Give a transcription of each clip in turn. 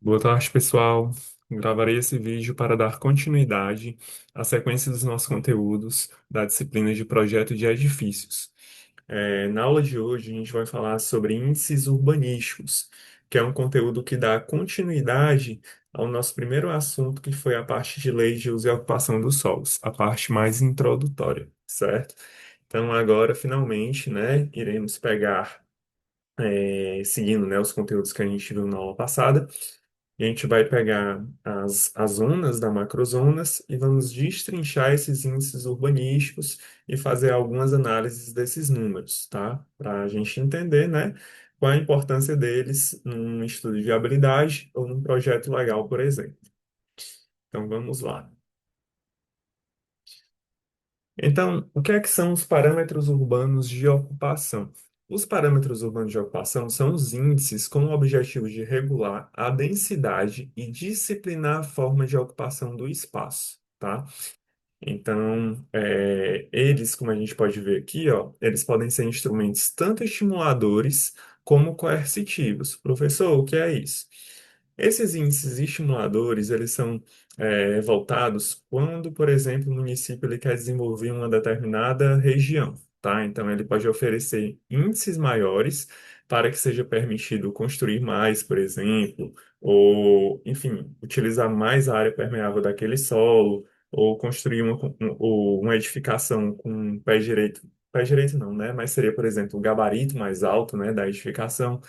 Boa tarde, pessoal. Gravarei esse vídeo para dar continuidade à sequência dos nossos conteúdos da disciplina de projeto de edifícios. Na aula de hoje, a gente vai falar sobre índices urbanísticos, que é um conteúdo que dá continuidade ao nosso primeiro assunto, que foi a parte de leis de uso e ocupação dos solos, a parte mais introdutória, certo? Então, agora, finalmente, né, iremos pegar, seguindo, né, os conteúdos que a gente viu na aula passada. E a gente vai pegar as zonas da macrozonas e vamos destrinchar esses índices urbanísticos e fazer algumas análises desses números, tá? Para a gente entender, né, qual a importância deles num estudo de viabilidade ou num projeto legal, por exemplo. Então vamos lá. Então, o que é que são os parâmetros urbanos de ocupação? Os parâmetros urbanos de ocupação são os índices com o objetivo de regular a densidade e disciplinar a forma de ocupação do espaço, tá? Então, eles, como a gente pode ver aqui, ó, eles podem ser instrumentos tanto estimuladores como coercitivos. Professor, o que é isso? Esses índices estimuladores, eles são voltados quando, por exemplo, o município ele quer desenvolver uma determinada região, tá? Então, ele pode oferecer índices maiores para que seja permitido construir mais, por exemplo, ou, enfim, utilizar mais a área permeável daquele solo ou construir uma edificação com pé direito não, né? Mas seria, por exemplo, o gabarito mais alto, né, da edificação.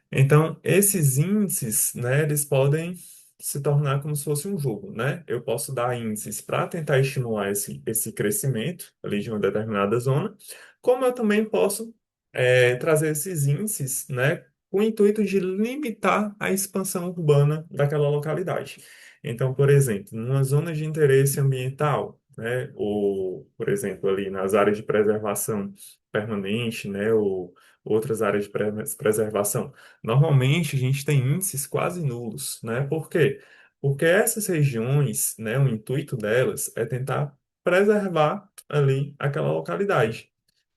Então, esses índices, né, eles podem se tornar como se fosse um jogo, né? Eu posso dar índices para tentar estimular esse crescimento ali de uma determinada zona, como eu também posso trazer esses índices, né, com o intuito de limitar a expansão urbana daquela localidade. Então, por exemplo, numa zona de interesse ambiental, né, ou, por exemplo, ali nas áreas de preservação permanente, né, ou outras áreas de preservação. Normalmente, a gente tem índices quase nulos, né? Por quê? Porque essas regiões, né, o intuito delas é tentar preservar ali aquela localidade.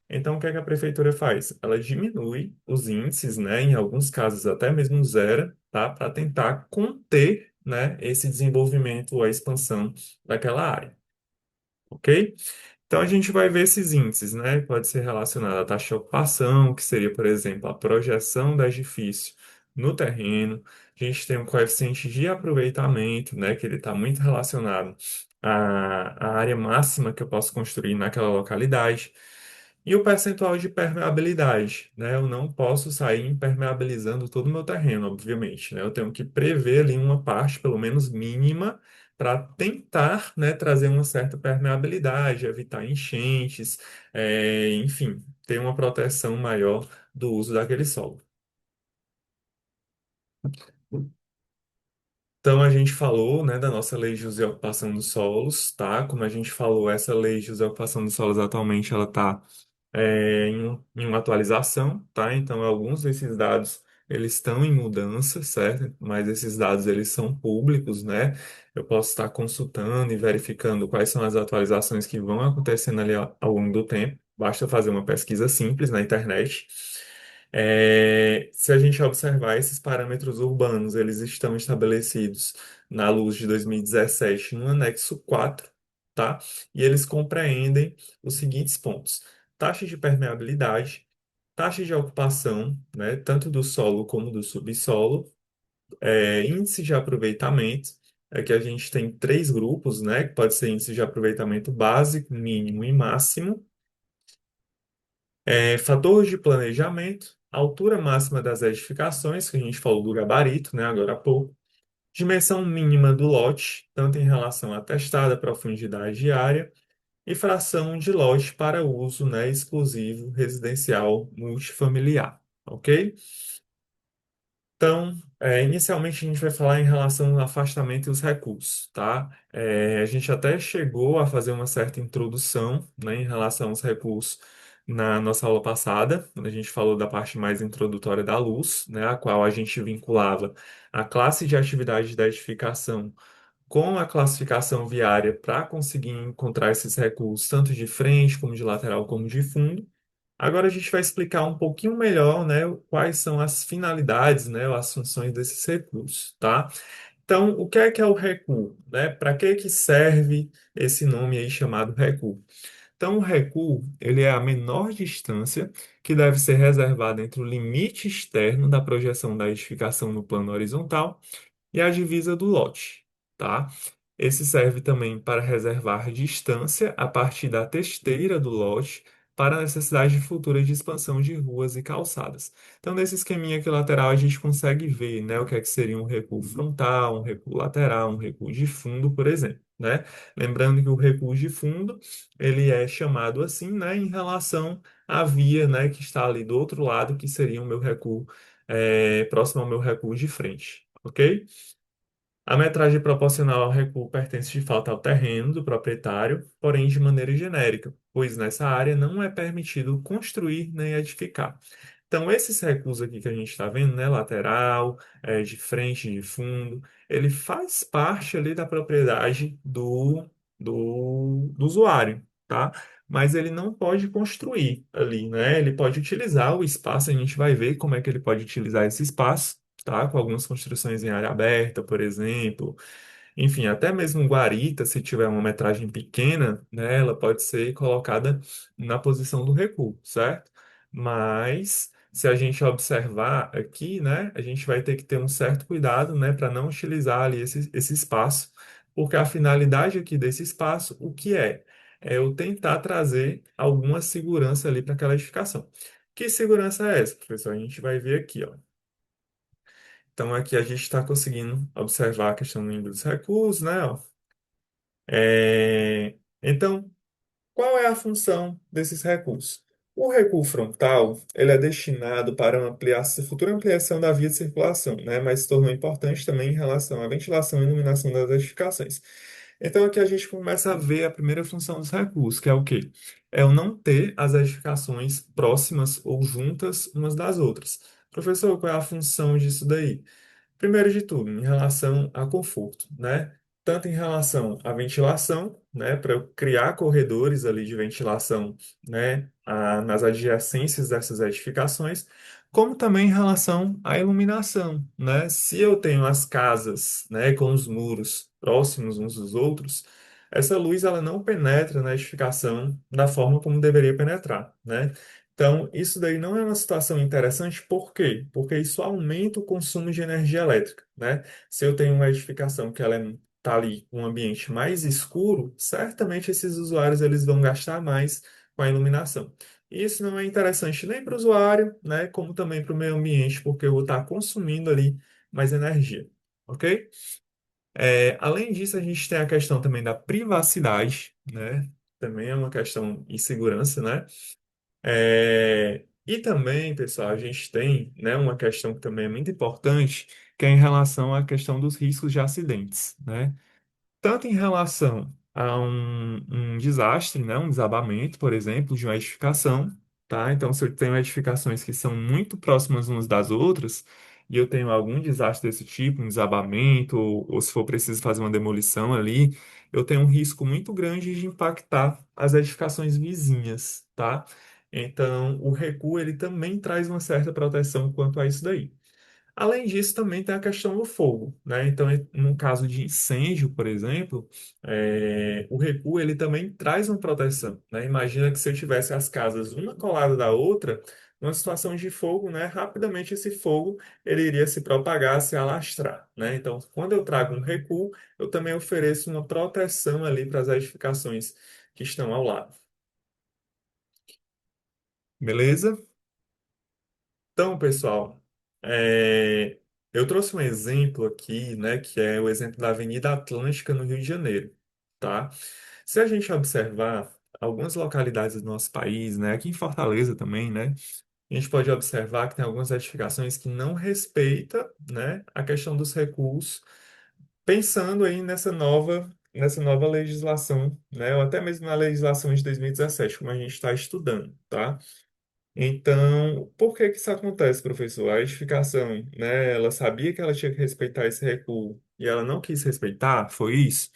Então, o que é que a prefeitura faz? Ela diminui os índices, né, em alguns casos até mesmo zero, tá, para tentar conter, né, esse desenvolvimento ou a expansão daquela área, ok? Então, a gente vai ver esses índices, né? Pode ser relacionado à taxa de ocupação, que seria, por exemplo, a projeção do edifício no terreno. A gente tem um coeficiente de aproveitamento, né? Que ele está muito relacionado à área máxima que eu posso construir naquela localidade. E o percentual de permeabilidade, né? Eu não posso sair impermeabilizando todo o meu terreno, obviamente, né? Eu tenho que prever ali uma parte, pelo menos mínima, para tentar, né, trazer uma certa permeabilidade, evitar enchentes, enfim, ter uma proteção maior do uso daquele solo. Então, a gente falou, né, da nossa lei de uso e ocupação dos solos, tá? Como a gente falou, essa lei de uso e ocupação dos solos atualmente ela está em uma atualização, tá? Então, alguns desses dados eles estão em mudança, certo? Mas esses dados eles são públicos, né? Eu posso estar consultando e verificando quais são as atualizações que vão acontecendo ali ao longo do tempo. Basta fazer uma pesquisa simples na internet. Se a gente observar esses parâmetros urbanos, eles estão estabelecidos na luz de 2017 no anexo 4, tá? E eles compreendem os seguintes pontos: taxa de permeabilidade, taxa de ocupação, né, tanto do solo como do subsolo, índice de aproveitamento, é que a gente tem três grupos, né, que pode ser índice de aproveitamento básico, mínimo e máximo, fator de planejamento, altura máxima das edificações, que a gente falou do gabarito, né, agora há pouco, dimensão mínima do lote, tanto em relação à testada, profundidade e área, e fração de lote para uso, né, exclusivo, residencial, multifamiliar, ok? Então, inicialmente a gente vai falar em relação ao afastamento e os recursos, tá? A gente até chegou a fazer uma certa introdução, né, em relação aos recursos na nossa aula passada, quando a gente falou da parte mais introdutória da luz, né, a qual a gente vinculava a classe de atividade da edificação com a classificação viária para conseguir encontrar esses recursos, tanto de frente, como de lateral, como de fundo. Agora a gente vai explicar um pouquinho melhor, né, quais são as finalidades, né, ou as funções desses recursos, tá? Então, o que é o recuo, né? Para que serve esse nome aí chamado recuo? Então, o recuo, ele é a menor distância que deve ser reservada entre o limite externo da projeção da edificação no plano horizontal e a divisa do lote, tá? Esse serve também para reservar distância a partir da testeira do lote para a necessidade futura de expansão de ruas e calçadas. Então, nesse esqueminha aqui lateral, a gente consegue ver, né, o que é que seria um recuo frontal, um recuo lateral, um recuo de fundo, por exemplo, né? Lembrando que o recuo de fundo, ele é chamado assim, né, em relação à via, né, que está ali do outro lado, que seria o meu recuo, próximo ao meu recuo de frente, ok? A metragem proporcional ao recuo pertence de fato ao terreno do proprietário, porém de maneira genérica, pois nessa área não é permitido construir nem edificar. Então, esses recuos aqui que a gente está vendo, né, lateral, de frente, de fundo, ele faz parte ali da propriedade do usuário, tá? Mas ele não pode construir ali, né? Ele pode utilizar o espaço, a gente vai ver como é que ele pode utilizar esse espaço, tá? Com algumas construções em área aberta, por exemplo. Enfim, até mesmo guarita, se tiver uma metragem pequena, né, ela pode ser colocada na posição do recuo, certo? Mas se a gente observar aqui, né, a gente vai ter que ter um certo cuidado, né, para não utilizar ali esse espaço, porque a finalidade aqui desse espaço, o que é? É eu tentar trazer alguma segurança ali para aquela edificação. Que segurança é essa, professor? A gente vai ver aqui, ó. Então, aqui a gente está conseguindo observar a questão do índice dos recursos, né? Ó. Então, qual é a função desses recursos? O recuo frontal, ele é destinado para uma futura ampliação da via de circulação, né? Mas se tornou importante também em relação à ventilação e iluminação das edificações. Então, aqui a gente começa a ver a primeira função dos recursos, que é o quê? É o não ter as edificações próximas ou juntas umas das outras. Professor, qual é a função disso daí? Primeiro de tudo, em relação a conforto, né? Tanto em relação à ventilação, né, para eu criar corredores ali de ventilação, né, nas adjacências dessas edificações, como também em relação à iluminação, né? Se eu tenho as casas, né, com os muros próximos uns dos outros, essa luz ela não penetra na edificação da forma como deveria penetrar, né? Então, isso daí não é uma situação interessante, por quê? Porque isso aumenta o consumo de energia elétrica, né? Se eu tenho uma edificação que ela está ali um ambiente mais escuro, certamente esses usuários eles vão gastar mais com a iluminação. Isso não é interessante nem para o usuário, né? Como também para o meio ambiente, porque eu vou estar consumindo ali mais energia, ok? Além disso, a gente tem a questão também da privacidade, né? Também é uma questão de segurança, né? E também, pessoal, a gente tem, né, uma questão que também é muito importante, que é em relação à questão dos riscos de acidentes, né? Tanto em relação a um desastre, né, um desabamento, por exemplo, de uma edificação, tá? Então, se eu tenho edificações que são muito próximas umas das outras, e eu tenho algum desastre desse tipo, um desabamento, ou se for preciso fazer uma demolição ali, eu tenho um risco muito grande de impactar as edificações vizinhas, tá? Então, o recuo, ele também traz uma certa proteção quanto a isso daí. Além disso, também tem a questão do fogo, né? Então, num caso de incêndio, por exemplo, o recuo ele também traz uma proteção, né? Imagina que se eu tivesse as casas uma colada da outra, numa situação de fogo, né? Rapidamente esse fogo ele iria se propagar, se alastrar, né? Então, quando eu trago um recuo, eu também ofereço uma proteção ali para as edificações que estão ao lado. Beleza? Então, pessoal, é, eu trouxe um exemplo aqui, né, que é o exemplo da Avenida Atlântica no Rio de Janeiro, tá? Se a gente observar algumas localidades do nosso país, né, aqui em Fortaleza também, né, a gente pode observar que tem algumas edificações que não respeitam, né, a questão dos recuos, pensando aí nessa nova legislação, né, ou até mesmo na legislação de 2017, como a gente está estudando, tá? Então, por que que isso acontece, professor? A edificação, né? Ela sabia que ela tinha que respeitar esse recuo e ela não quis respeitar, foi isso?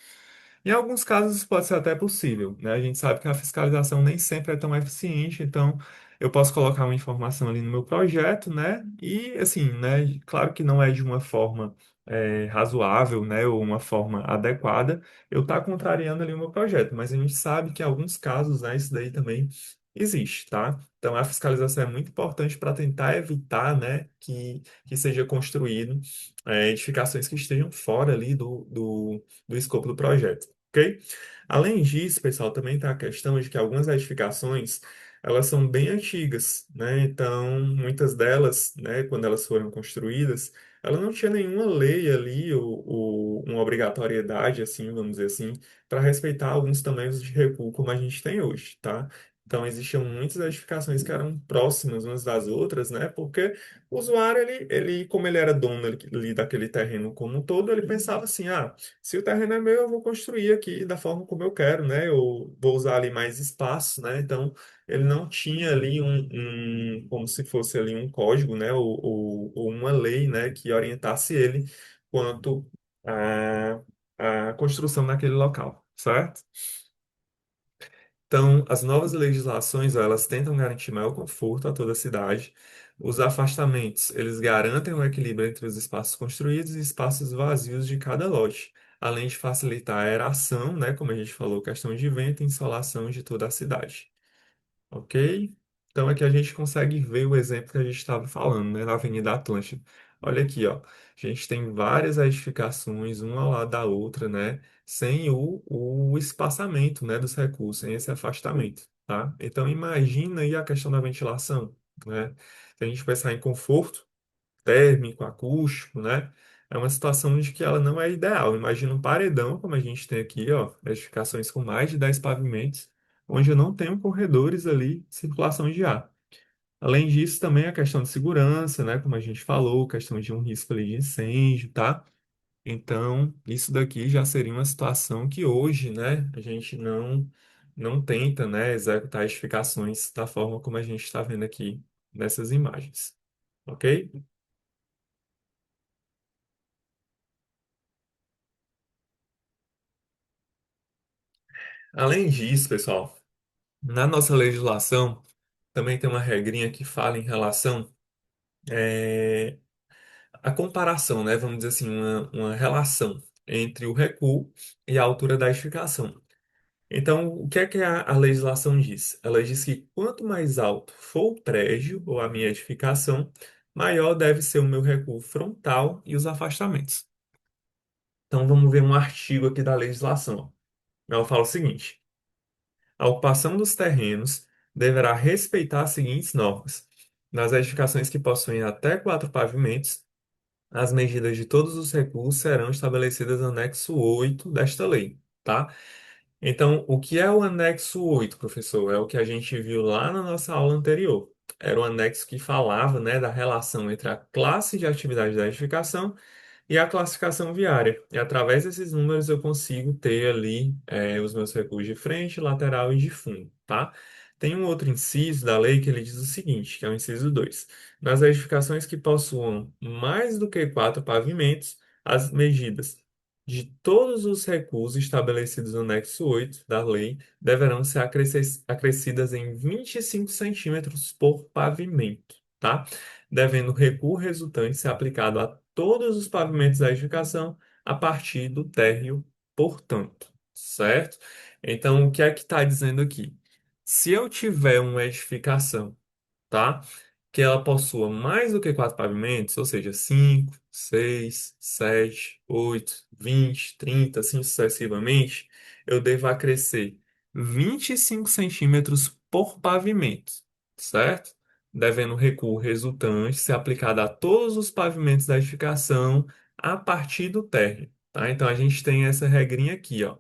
Em alguns casos isso pode ser até possível, né? A gente sabe que a fiscalização nem sempre é tão eficiente, então eu posso colocar uma informação ali no meu projeto, né? E assim, né? Claro que não é de uma forma razoável, né? Ou uma forma adequada, eu estar contrariando ali o meu projeto, mas a gente sabe que em alguns casos, né? Isso daí também existe, tá? Então a fiscalização é muito importante para tentar evitar, né? Que seja construído edificações que estejam fora ali do escopo do projeto, ok? Além disso, pessoal, também tem a questão de que algumas edificações elas são bem antigas, né? Então, muitas delas, né, quando elas foram construídas, ela não tinha nenhuma lei ali, ou uma obrigatoriedade, assim, vamos dizer assim, para respeitar alguns tamanhos de recuo como a gente tem hoje, tá? Então, existiam muitas edificações que eram próximas umas das outras, né? Porque o usuário, como ele era dono ali daquele terreno como um todo, ele pensava assim, ah, se o terreno é meu, eu vou construir aqui da forma como eu quero, né? Eu vou usar ali mais espaço, né? Então, ele não tinha ali como se fosse ali um código, né? Ou uma lei, né? Que orientasse ele quanto à construção naquele local, certo? Então, as novas legislações, ó, elas tentam garantir maior conforto a toda a cidade. Os afastamentos, eles garantem o equilíbrio entre os espaços construídos e espaços vazios de cada lote, além de facilitar a aeração, né, como a gente falou, questão de vento e insolação de toda a cidade. Ok? Então aqui a gente consegue ver o exemplo que a gente estava falando, né, na Avenida Atlântica. Olha aqui, ó. A gente tem várias edificações, uma ao lado da outra, né, sem o espaçamento, né, dos recursos, sem esse afastamento, tá? Então imagina aí a questão da ventilação, né? Se a gente pensar em conforto térmico, acústico, né? É uma situação de que ela não é ideal. Imagina um paredão, como a gente tem aqui, ó, edificações com mais de 10 pavimentos, onde eu não tenho corredores ali, circulação de ar. Além disso, também a questão de segurança, né? Como a gente falou, questão de um risco ali de incêndio, tá? Então, isso daqui já seria uma situação que hoje, né, a gente não tenta, né, executar edificações da forma como a gente está vendo aqui nessas imagens, ok? Além disso, pessoal, na nossa legislação também tem uma regrinha que fala em relação é, à comparação, né? Vamos dizer assim, uma relação entre o recuo e a altura da edificação. Então, o que é a legislação diz? Ela diz que quanto mais alto for o prédio ou a minha edificação, maior deve ser o meu recuo frontal e os afastamentos. Então, vamos ver um artigo aqui da legislação. Ela fala o seguinte: a ocupação dos terrenos deverá respeitar as seguintes normas. Nas edificações que possuem até quatro pavimentos, as medidas de todos os recursos serão estabelecidas no anexo 8 desta lei, tá? Então, o que é o anexo 8, professor? É o que a gente viu lá na nossa aula anterior. Era o anexo que falava, né, da relação entre a classe de atividade da edificação e a classificação viária. E através desses números eu consigo ter ali os meus recursos de frente, lateral e de fundo, tá? Tem um outro inciso da lei que ele diz o seguinte, que é o inciso 2: nas edificações que possuam mais do que quatro pavimentos, as medidas de todos os recursos estabelecidos no anexo 8 da lei deverão ser acrescidas em 25 centímetros por pavimento, tá? Devendo o recuo resultante ser aplicado a todos os pavimentos da edificação a partir do térreo, portanto, certo? Então, o que é que está dizendo aqui? Se eu tiver uma edificação, tá? Que ela possua mais do que quatro pavimentos, ou seja, 5, 6, 7, 8, 20, 30, assim sucessivamente, eu devo acrescer 25 centímetros por pavimento, certo? Devendo o recuo resultante ser aplicado a todos os pavimentos da edificação a partir do térreo, tá? Então a gente tem essa regrinha aqui, ó,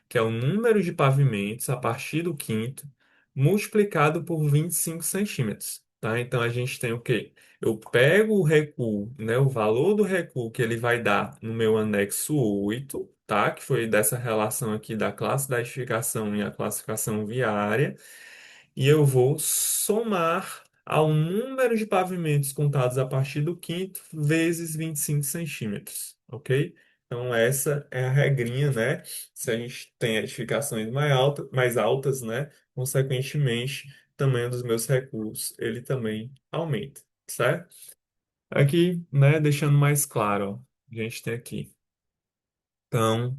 que é o número de pavimentos a partir do quinto multiplicado por 25 centímetros, tá? Então a gente tem o quê? Eu pego o recuo, né, o valor do recuo que ele vai dar no meu anexo 8, tá? Que foi dessa relação aqui da classe da edificação e a classificação viária, e eu vou somar ao número de pavimentos contados a partir do quinto vezes 25 centímetros, ok? Então, essa é a regrinha, né? Se a gente tem edificações mais altas, né? Consequentemente, tamanho dos meus recuos, ele também aumenta, certo? Aqui, né, deixando mais claro, ó, a gente tem aqui. Então,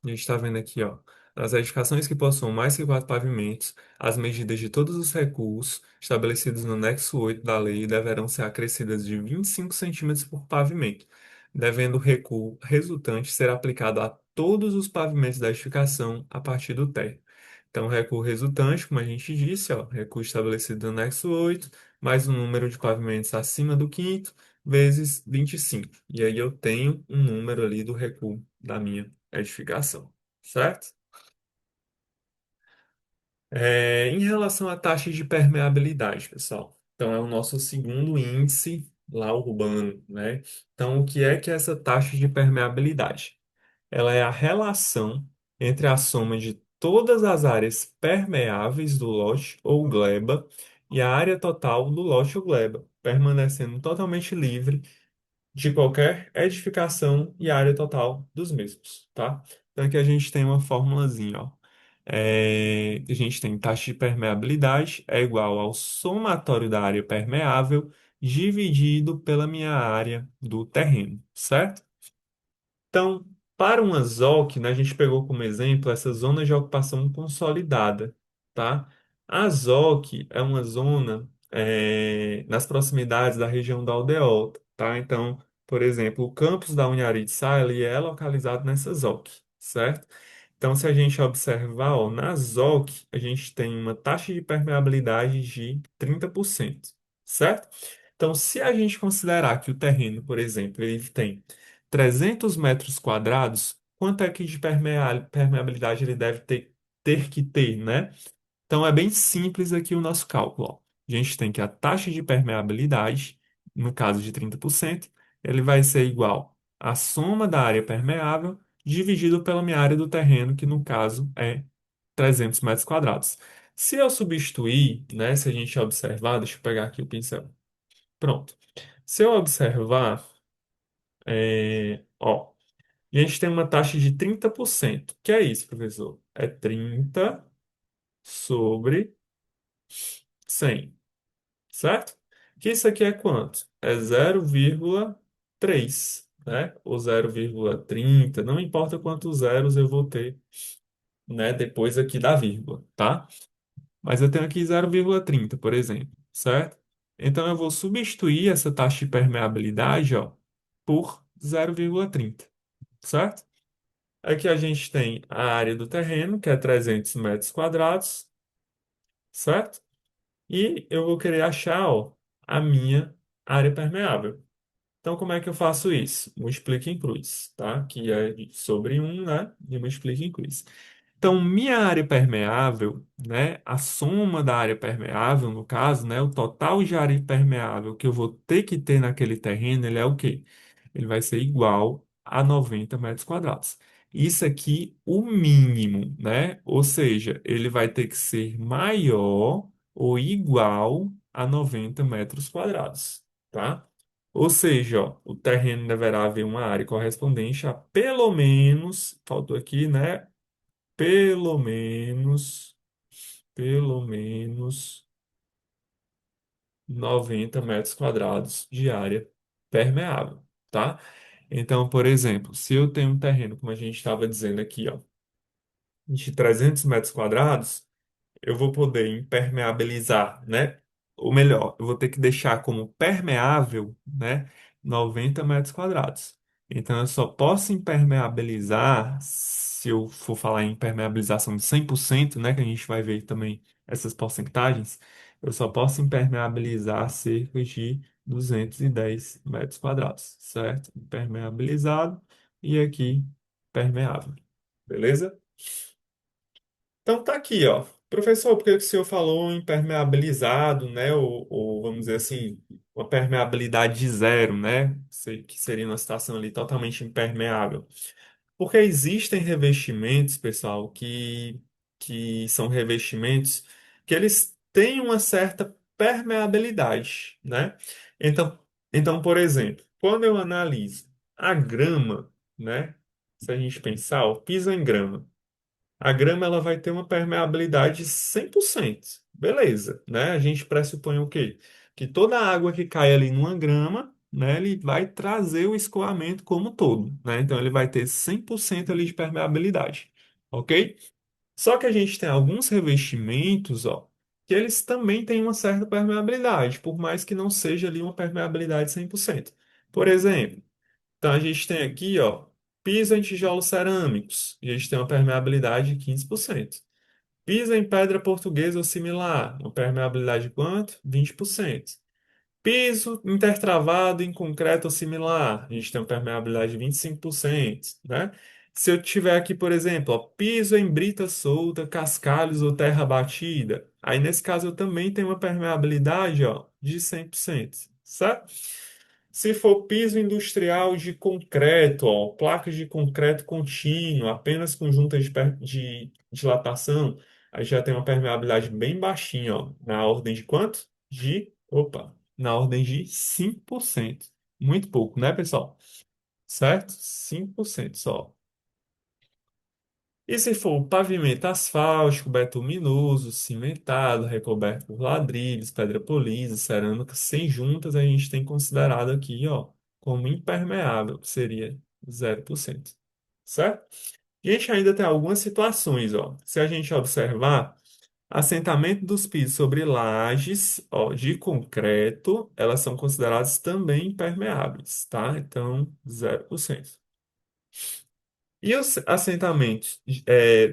a gente está vendo aqui, ó, nas edificações que possuam mais que quatro pavimentos, as medidas de todos os recuos estabelecidos no anexo 8 da lei deverão ser acrescidas de 25 centímetros por pavimento, devendo o recuo resultante ser aplicado a todos os pavimentos da edificação a partir do térreo. Então, o recuo resultante, como a gente disse, ó, recuo estabelecido no anexo 8 mais o número de pavimentos acima do quinto, vezes 25. E aí eu tenho um número ali do recuo da minha edificação, certo? Em relação à taxa de permeabilidade, pessoal. Então, é o nosso segundo índice lá urbano, né? Então, o que é essa taxa de permeabilidade? Ela é a relação entre a soma de todas as áreas permeáveis do lote ou gleba e a área total do lote ou gleba, permanecendo totalmente livre de qualquer edificação e área total dos mesmos, tá? Então aqui a gente tem uma formulazinha, ó. A gente tem taxa de permeabilidade é igual ao somatório da área permeável dividido pela minha área do terreno, certo? Então, para uma ZOC, né, a gente pegou como exemplo essa zona de ocupação consolidada, tá? A ZOC é uma zona nas proximidades da região da aldeota, tá? Então, por exemplo, o campus da Uniari de Sá, ele é localizado nessa ZOC, certo? Então, se a gente observar, ó, na ZOC, a gente tem uma taxa de permeabilidade de 30%, certo? Então, se a gente considerar que o terreno, por exemplo, ele tem 300 metros quadrados, quanto é que de permeabilidade ele deve ter que ter, né? Então é bem simples aqui o nosso cálculo, ó. A gente tem que a taxa de permeabilidade, no caso de 30%, ele vai ser igual à soma da área permeável dividido pela minha área do terreno, que no caso é 300 metros quadrados. Se eu substituir, né, se a gente observar, deixa eu pegar aqui o pincel. Pronto. Se eu observar, ó, e a gente tem uma taxa de 30%. Que é isso, professor? É 30 sobre 100, certo? Que isso aqui é quanto? É 0,3, né? Ou 0,30, não importa quantos zeros eu vou ter, né, depois aqui da vírgula, tá? Mas eu tenho aqui 0,30, por exemplo, certo? Então eu vou substituir essa taxa de permeabilidade, ó, por 0,30, certo? Aqui a gente tem a área do terreno, que é 300 metros quadrados, certo? E eu vou querer achar, ó, a minha área permeável. Então, como é que eu faço isso? Multiplica em cruz, tá? Que é sobre um, né? E multiplica em cruz. Então, minha área permeável, né? A soma da área permeável, no caso, né? O total de área permeável que eu vou ter que ter naquele terreno, ele é o quê? Ele vai ser igual a 90 metros quadrados. Isso aqui, o mínimo, né? Ou seja, ele vai ter que ser maior ou igual a 90 metros quadrados, tá? Ou seja, ó, o terreno deverá haver uma área correspondente a pelo menos, faltou aqui, né? Pelo menos, pelo menos 90 metros quadrados de área permeável, tá? Então, por exemplo, se eu tenho um terreno, como a gente estava dizendo aqui, ó, de 300 metros quadrados, eu vou poder impermeabilizar, né? Ou melhor, eu vou ter que deixar como permeável, né, 90 metros quadrados. Então, eu só posso impermeabilizar, se eu for falar em impermeabilização de 100%, né, que a gente vai ver também essas porcentagens, eu só posso impermeabilizar cerca de 210 metros quadrados, certo? Impermeabilizado e aqui permeável. Beleza? Então tá aqui, ó. Professor, por que que o senhor falou em permeabilizado, né? Ou vamos dizer assim, uma permeabilidade de zero, né? Que seria uma situação ali totalmente impermeável. Porque existem revestimentos, pessoal, que são revestimentos que eles têm uma certa permeabilidade, né? Então, então, por exemplo, quando eu analiso a grama, né? Se a gente pensar, ó, piso em grama. A grama ela vai ter uma permeabilidade 100%. Beleza, né? A gente pressupõe o quê? Que toda a água que cai ali numa grama, né, ele vai trazer o escoamento como um todo, né? Então ele vai ter 100% ali de permeabilidade, ok? Só que a gente tem alguns revestimentos, ó, que eles também têm uma certa permeabilidade, por mais que não seja ali uma permeabilidade 100%. Por exemplo, então a gente tem aqui, ó, piso em tijolos cerâmicos, e a gente tem uma permeabilidade de 15%. Piso em pedra portuguesa ou similar, uma permeabilidade de quanto? 20%. Piso intertravado em concreto ou similar, a gente tem uma permeabilidade de 25%, né? Se eu tiver aqui, por exemplo, ó, piso em brita solta, cascalhos ou terra batida, aí nesse caso eu também tenho uma permeabilidade, ó, de 100%, certo? Se for piso industrial de concreto, ó, placas de concreto contínuo, apenas com juntas de dilatação, aí já tem uma permeabilidade bem baixinha, ó, na ordem de quanto? Na ordem de 5%. Muito pouco, né, pessoal? Certo? 5% só. E se for pavimento asfáltico, betuminoso, cimentado, recoberto por ladrilhos, pedra polida, cerâmica sem juntas, a gente tem considerado aqui, ó, como impermeável, que seria 0%. Certo? E a gente ainda tem algumas situações, ó. Se a gente observar, assentamento dos pisos sobre lajes, ó, de concreto, elas são consideradas também impermeáveis, tá? Então, 0%. E os assentamentos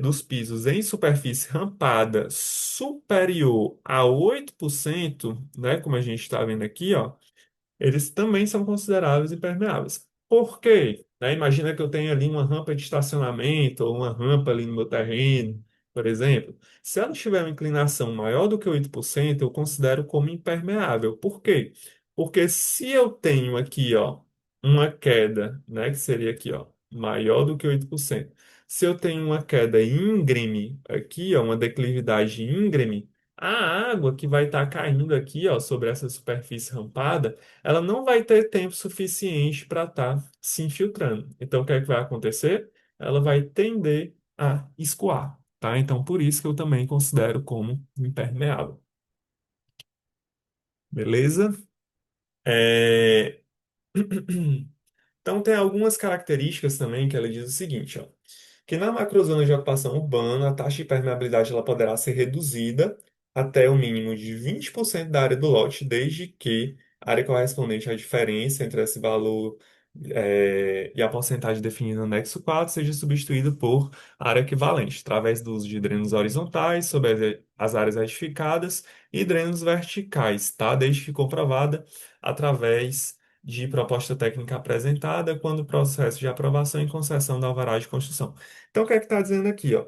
dos pisos em superfície rampada superior a 8%, né, como a gente está vendo aqui, ó, eles também são consideráveis impermeáveis. Por quê? Né, imagina que eu tenho ali uma rampa de estacionamento ou uma rampa ali no meu terreno, por exemplo. Se ela tiver uma inclinação maior do que 8%, eu considero como impermeável. Por quê? Porque se eu tenho aqui, ó, uma queda, né, que seria aqui, ó, maior do que 8%. Se eu tenho uma queda íngreme aqui, ó, uma declividade íngreme, a água que vai estar caindo aqui, ó, sobre essa superfície rampada, ela não vai ter tempo suficiente para estar se infiltrando. Então, o que é que vai acontecer? Ela vai tender a escoar, tá? Então, por isso que eu também considero como impermeável. Beleza? É, Então, tem algumas características também que ela diz o seguinte, ó, que na macrozona de ocupação urbana, a taxa de permeabilidade ela poderá ser reduzida até o mínimo de 20% da área do lote, desde que a área correspondente à diferença entre esse valor e a porcentagem definida no anexo 4 seja substituída por área equivalente, através do uso de drenos horizontais sobre as áreas retificadas e drenos verticais, tá? Desde que comprovada através de proposta técnica apresentada quando o processo de aprovação e concessão da alvará de construção. Então, o que é que está dizendo aqui, ó?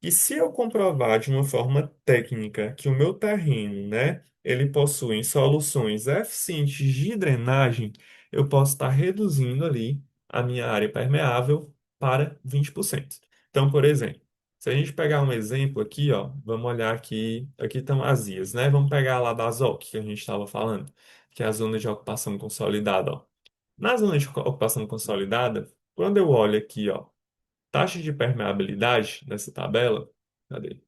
E se eu comprovar de uma forma técnica que o meu terreno, né, ele possui soluções eficientes de drenagem, eu posso estar reduzindo ali a minha área permeável para 20%. Então, por exemplo, se a gente pegar um exemplo aqui, ó, vamos olhar aqui, aqui estão as IAs, né? Vamos pegar lá da ZOC que a gente estava falando, que é a zona de ocupação consolidada, ó. Na zona de ocupação consolidada, quando eu olho aqui, ó, taxa de permeabilidade nessa tabela, cadê?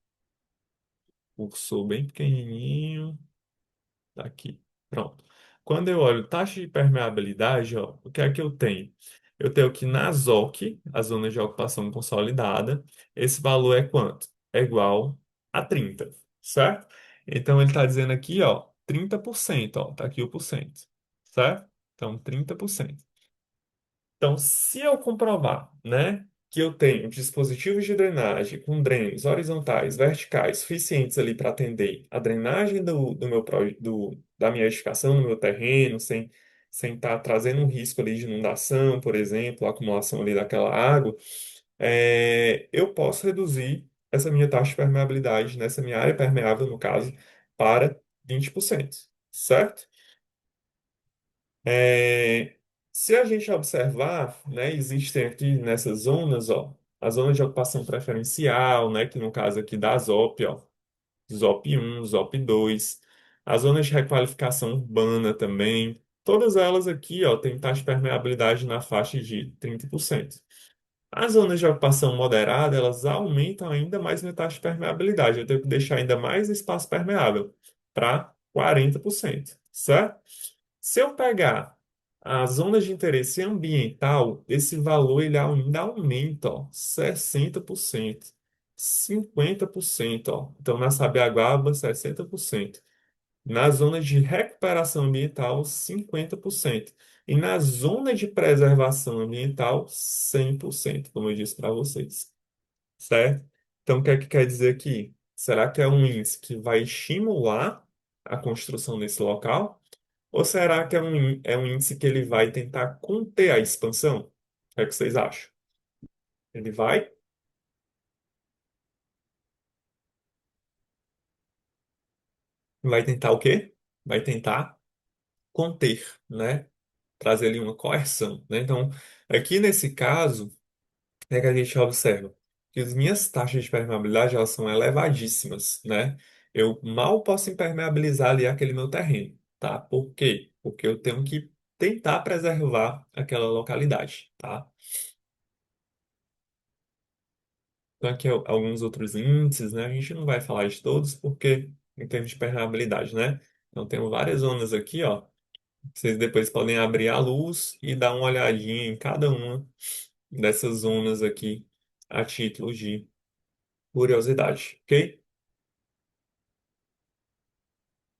Cursor bem pequenininho, tá aqui. Pronto. Quando eu olho taxa de permeabilidade, ó, o que é que eu tenho? Eu tenho que na ZOC, a zona de ocupação consolidada, esse valor é quanto? É igual a 30, certo? Então ele está dizendo aqui, ó, 30%, ó, tá aqui o porcento, certo? Então 30%. Então, se eu comprovar, né, que eu tenho dispositivos de drenagem com drenos horizontais, verticais, suficientes ali para atender a drenagem da minha edificação, no meu terreno, sem estar trazendo um risco ali de inundação, por exemplo, a acumulação ali daquela água, eu posso reduzir essa minha taxa de permeabilidade, nessa minha área permeável, no caso, para 20%, certo? É, Se a gente observar, né, existem aqui nessas zonas, ó, a zona de ocupação preferencial, né, que no caso aqui da ZOP, ó, ZOP 1, ZOP 2, as zonas de requalificação urbana também, todas elas aqui, ó, têm taxa de permeabilidade na faixa de 30%. As zonas de ocupação moderada, elas aumentam ainda mais minha taxa de permeabilidade. Eu tenho que deixar ainda mais espaço permeável para 40%, certo? Se eu pegar as zonas de interesse ambiental, esse valor ele ainda aumenta, ó, 60%, 50%, ó. Então, na Sabiaguaba, 60%. Na zona de recuperação ambiental, 50%. E na zona de preservação ambiental, 100%, como eu disse para vocês. Certo? Então, o que é que quer dizer aqui? Será que é um índice que vai estimular a construção desse local? Ou será que é um índice que ele vai tentar conter a expansão? O que é que vocês acham? Ele vai tentar o quê? Vai tentar conter, né? Trazer ali uma coerção, né? Então, aqui nesse caso, é que a gente observa que as minhas taxas de permeabilidade elas são elevadíssimas, né? Eu mal posso impermeabilizar ali aquele meu terreno, tá? Por quê? Porque eu tenho que tentar preservar aquela localidade, tá? Então, aqui alguns outros índices, né? A gente não vai falar de todos porque em termos de permeabilidade, né? Então, tem várias zonas aqui, ó. Vocês depois podem abrir a luz e dar uma olhadinha em cada uma dessas zonas aqui a título de curiosidade, ok?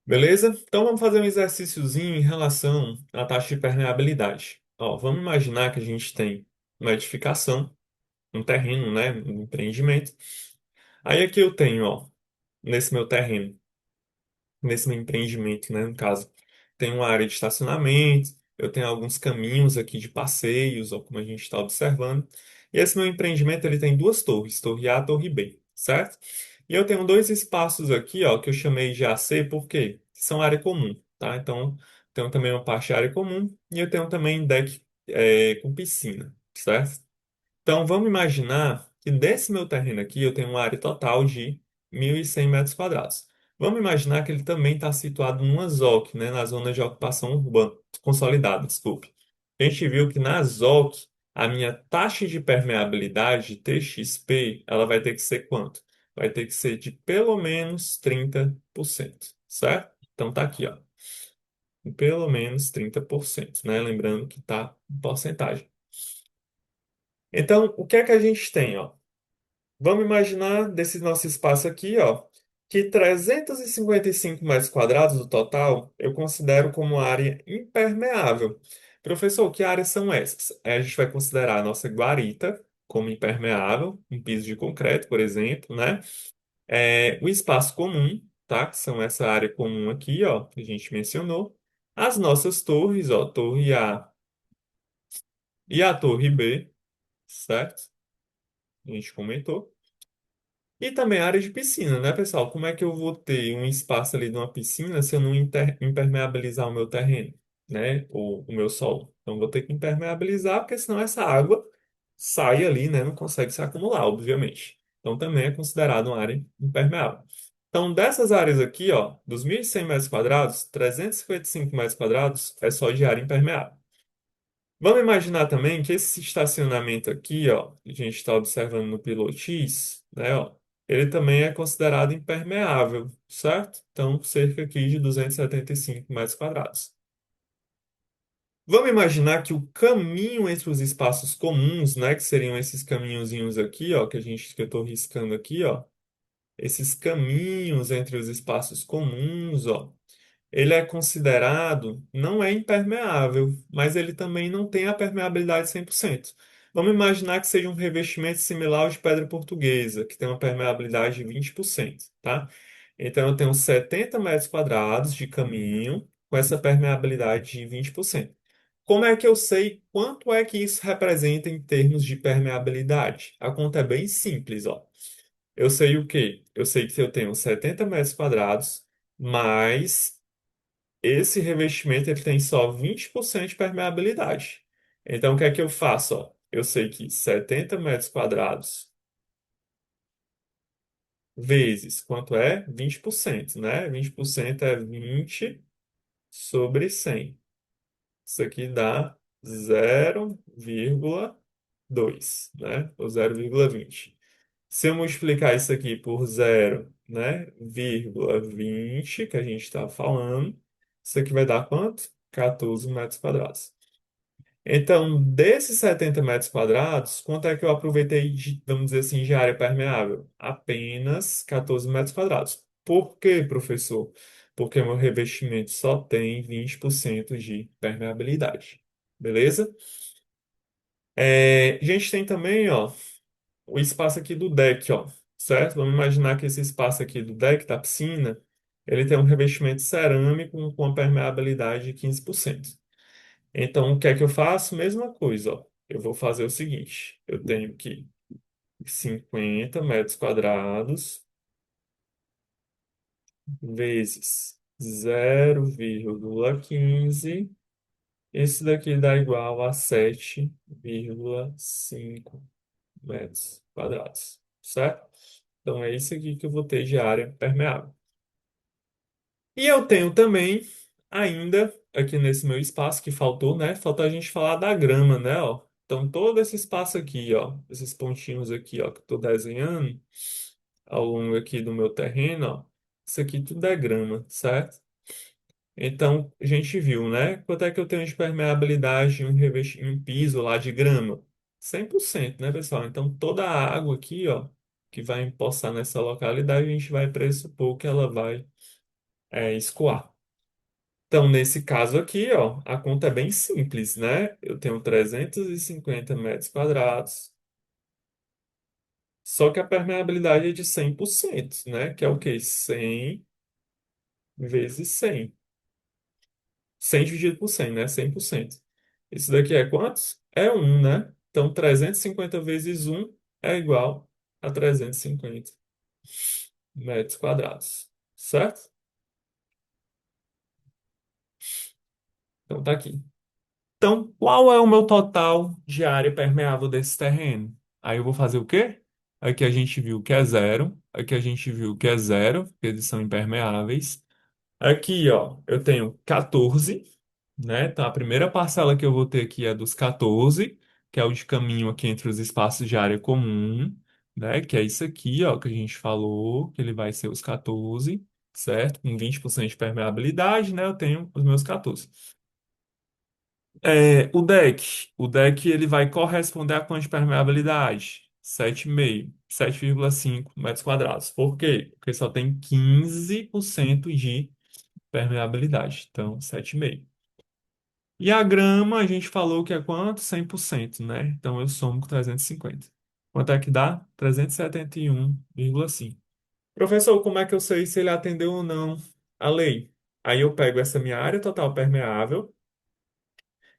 Beleza? Então vamos fazer um exercíciozinho em relação à taxa de permeabilidade. Ó, vamos imaginar que a gente tem uma edificação, um terreno, né? Um empreendimento. Aí aqui eu tenho, ó, nesse meu terreno, nesse meu empreendimento, né, no caso. Tem uma área de estacionamento, eu tenho alguns caminhos aqui de passeios, ó, como a gente está observando. E esse meu empreendimento ele tem duas torres, torre A e torre B, certo? E eu tenho dois espaços aqui, ó, que eu chamei de AC, por quê? São área comum, tá? Então, tenho também uma parte de área comum e eu tenho também deck, com piscina, certo? Então, vamos imaginar que desse meu terreno aqui eu tenho uma área total de 1.100 metros quadrados. Vamos imaginar que ele também está situado numa ZOC, né, na zona de ocupação urbana consolidada, desculpe. A gente viu que na ZOC a minha taxa de permeabilidade, TXP, ela vai ter que ser quanto? Vai ter que ser de pelo menos 30%, certo? Então tá aqui, ó, pelo menos 30%, né? Lembrando que tá em porcentagem. Então, o que é que a gente tem, ó? Vamos imaginar desse nosso espaço aqui, ó, que 355 metros quadrados do total eu considero como área impermeável. Professor, que áreas são essas? A gente vai considerar a nossa guarita como impermeável, um piso de concreto, por exemplo, né? O espaço comum, tá? Que são essa área comum aqui, ó, que a gente mencionou. As nossas torres, ó, torre A e a torre B, certo? A gente comentou. E também a área de piscina, né, pessoal? Como é que eu vou ter um espaço ali de uma piscina se eu não impermeabilizar o meu terreno, né? O meu solo. Então, vou ter que impermeabilizar, porque senão essa água sai ali, né? Não consegue se acumular, obviamente. Então, também é considerado uma área impermeável. Então, dessas áreas aqui, ó, dos 1.100 metros quadrados, 355 metros quadrados é só de área impermeável. Vamos imaginar também que esse estacionamento aqui, ó, que a gente está observando no pilotis, né, ó, ele também é considerado impermeável, certo? Então, cerca aqui de 275 metros quadrados. Vamos imaginar que o caminho entre os espaços comuns, né, que seriam esses caminhozinhos aqui, ó, que eu estou riscando aqui, ó, esses caminhos entre os espaços comuns, ó, ele é considerado, não é impermeável, mas ele também não tem a permeabilidade 100%. Vamos imaginar que seja um revestimento similar ao de pedra portuguesa, que tem uma permeabilidade de 20%, tá? Então eu tenho 70 metros quadrados de caminho com essa permeabilidade de 20%. Como é que eu sei quanto é que isso representa em termos de permeabilidade? A conta é bem simples, ó. Eu sei o quê? Eu sei que eu tenho 70 metros quadrados mais esse revestimento ele tem só 20% de permeabilidade. Então, o que é que eu faço? Ó? Eu sei que 70 metros quadrados vezes quanto é? 20%, né? 20% é 20 sobre 100. Isso aqui dá 0,20. 2, né? Ou 0,20. Se eu multiplicar isso aqui por 0, né, vírgula 20, que a gente está falando, isso aqui vai dar quanto? 14 metros quadrados. Então, desses 70 metros quadrados, quanto é que eu aproveitei, vamos dizer assim, de área permeável? Apenas 14 metros quadrados. Por quê, professor? Porque meu revestimento só tem 20% de permeabilidade. Beleza? A gente tem também, ó, o espaço aqui do deck, ó, certo? Vamos imaginar que esse espaço aqui do deck da piscina, ele tem um revestimento cerâmico com uma permeabilidade de 15%. Então, o que é que eu faço? Mesma coisa, ó. Eu vou fazer o seguinte: eu tenho que 50 metros quadrados vezes 0,15. Esse daqui dá igual a 7,5 metros quadrados, certo? Então, é isso aqui que eu vou ter de área permeável. E eu tenho também, ainda aqui nesse meu espaço que faltou, né? Faltou a gente falar da grama, né? Ó. Então, todo esse espaço aqui, ó, esses pontinhos aqui, ó, que eu tô desenhando ao longo aqui do meu terreno, ó, isso aqui tudo é grama, certo? Então, a gente viu, né? Quanto é que eu tenho de permeabilidade em um piso lá de grama? 100%, né, pessoal? Então, toda a água aqui, ó, que vai empoçar nessa localidade, a gente vai pressupor que ela vai escoar. Então, nesse caso aqui, ó, a conta é bem simples, né? Eu tenho 350 metros quadrados, só que a permeabilidade é de 100%, né? Que é o quê? 100 vezes 100. 100 dividido por 100, né? 100%. Isso daqui é quantos? É um, né? Então, 350 vezes um é igual a 350 metros quadrados, certo? Então, tá aqui. Então, qual é o meu total de área permeável desse terreno? Aí eu vou fazer o quê? Aqui a gente viu que é zero. Aqui a gente viu que é zero, porque eles são impermeáveis. Aqui, ó, eu tenho 14, né? Então, a primeira parcela que eu vou ter aqui é dos 14, que é o de caminho aqui entre os espaços de área comum, né? Que é isso aqui, ó, que a gente falou, que ele vai ser os 14, certo? Com 20% de permeabilidade, né? Eu tenho os meus 14. O deck ele vai corresponder a quanto de permeabilidade? 7,5, 7,5 metros quadrados. Por quê? Porque só tem 15% de permeabilidade. Então, 7,5. E a grama, a gente falou que é quanto? 100%, né? Então, eu somo com 350. Quanto é que dá? 371,5. Professor, como é que eu sei se ele atendeu ou não a lei? Aí eu pego essa minha área total permeável,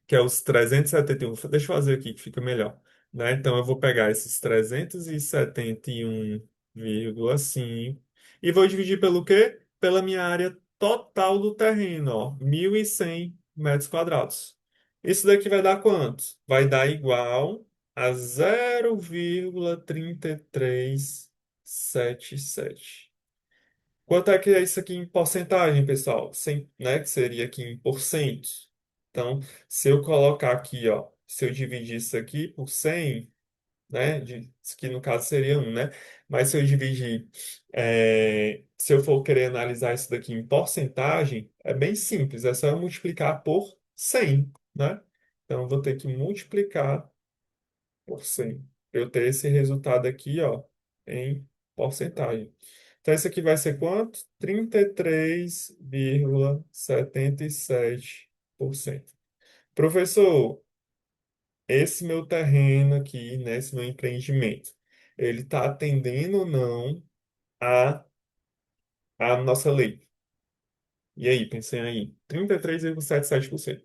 que é os 371. Deixa eu fazer aqui que fica melhor, né? Então eu vou pegar esses 371,5 e vou dividir pelo quê? Pela minha área total do terreno, ó, 1.100 metros quadrados. Isso daqui vai dar quanto? Vai dar igual a 0,3377. Quanto é que é isso aqui em porcentagem, pessoal? 100, né? Que seria aqui em porcento. Então, se eu colocar aqui, ó, se eu dividir isso aqui por 100, né? Isso aqui no caso seria um, né? Mas se eu dividir, se eu for querer analisar isso daqui em porcentagem, é bem simples, é só eu multiplicar por 100, né? Então, eu vou ter que multiplicar por 100. Eu ter esse resultado aqui, ó, em porcentagem. Então, esse aqui vai ser quanto? 33,77%. Professor, esse meu terreno aqui, né, esse meu empreendimento, ele está atendendo ou não a, a nossa lei? E aí, pensem aí, 33,77%.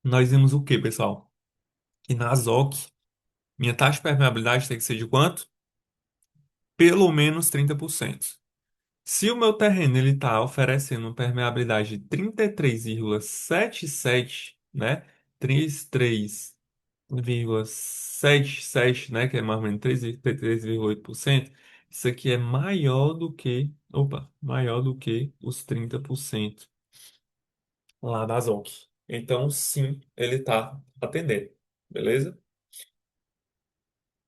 Nós vimos o quê, pessoal? Que na ZOC, minha taxa de permeabilidade tem que ser de quanto? Pelo menos 30%. Se o meu terreno ele está oferecendo uma permeabilidade de 33,77, né? 33,77, né? Que é mais ou menos 3,8%. Isso aqui é maior do que opa, maior do que os 30% lá da ZOC. Então, sim, ele está atendendo. Beleza?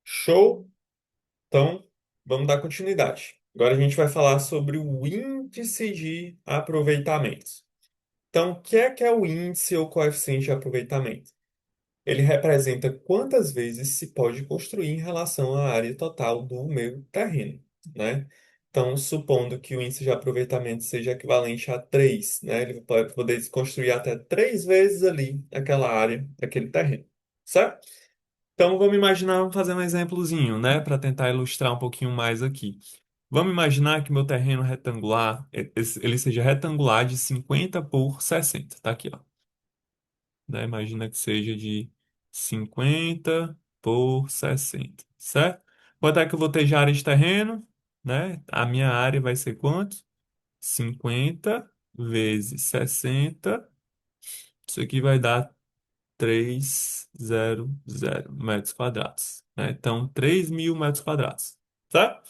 Show? Então, vamos dar continuidade. Agora a gente vai falar sobre o índice de aproveitamento. Então, o que é o índice ou coeficiente de aproveitamento? Ele representa quantas vezes se pode construir em relação à área total do meu terreno, né? Então, supondo que o índice de aproveitamento seja equivalente a 3, né? Ele vai poder construir até 3 vezes ali aquela área, aquele terreno, certo? Então, vamos imaginar, vamos fazer um exemplozinho, né? Para tentar ilustrar um pouquinho mais aqui. Vamos imaginar que meu terreno retangular, ele seja retangular de 50 por 60, tá aqui, ó, né? Imagina que seja de 50 por 60, certo? Quanto é que eu vou ter de área de terreno, né? A minha área vai ser quanto? 50 vezes 60. Isso aqui vai dar 300 metros quadrados, né? Então, 3.000 metros quadrados, certo?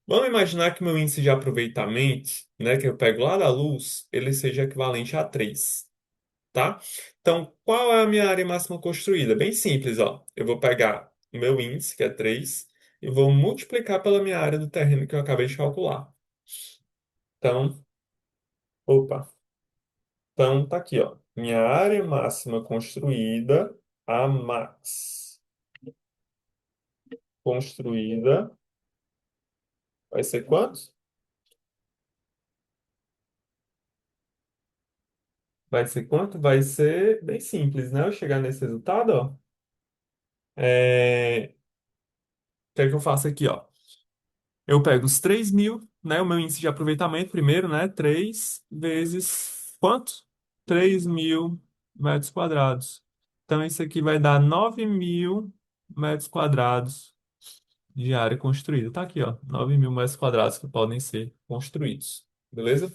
Vamos imaginar que meu índice de aproveitamento, né, que eu pego lá da luz, ele seja equivalente a 3, tá? Então, qual é a minha área máxima construída? Bem simples, ó. Eu vou pegar o meu índice, que é 3, e vou multiplicar pela minha área do terreno que eu acabei de calcular. Então, opa. Então, tá aqui, ó. Minha área máxima construída, a max construída, vai ser quanto? Vai ser quanto? Vai ser bem simples, né? Eu chegar nesse resultado, ó. O que é que eu faço aqui, ó? Eu pego os 3.000, né? O meu índice de aproveitamento primeiro, né? 3 vezes quanto? 3.000 metros quadrados. Então, isso aqui vai dar 9.000 metros quadrados de área construída. Tá aqui, ó. 9.000 metros quadrados que podem ser construídos. Beleza?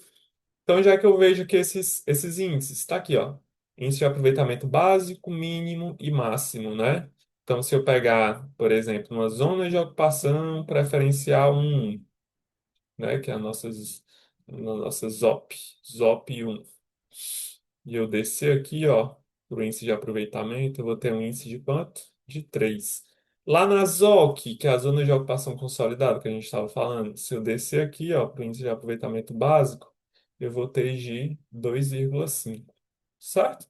Então, já que eu vejo que esses índices, tá aqui, ó. Índice de aproveitamento básico, mínimo e máximo, né? Então, se eu pegar, por exemplo, uma zona de ocupação preferencial 1, né, que é a nossa ZOP 1. E eu descer aqui, ó, para o índice de aproveitamento, eu vou ter um índice de quanto? De 3. Lá na ZOC, que é a zona de ocupação consolidada que a gente estava falando, se eu descer aqui, ó, para o índice de aproveitamento básico, eu vou ter de 2,5. Certo?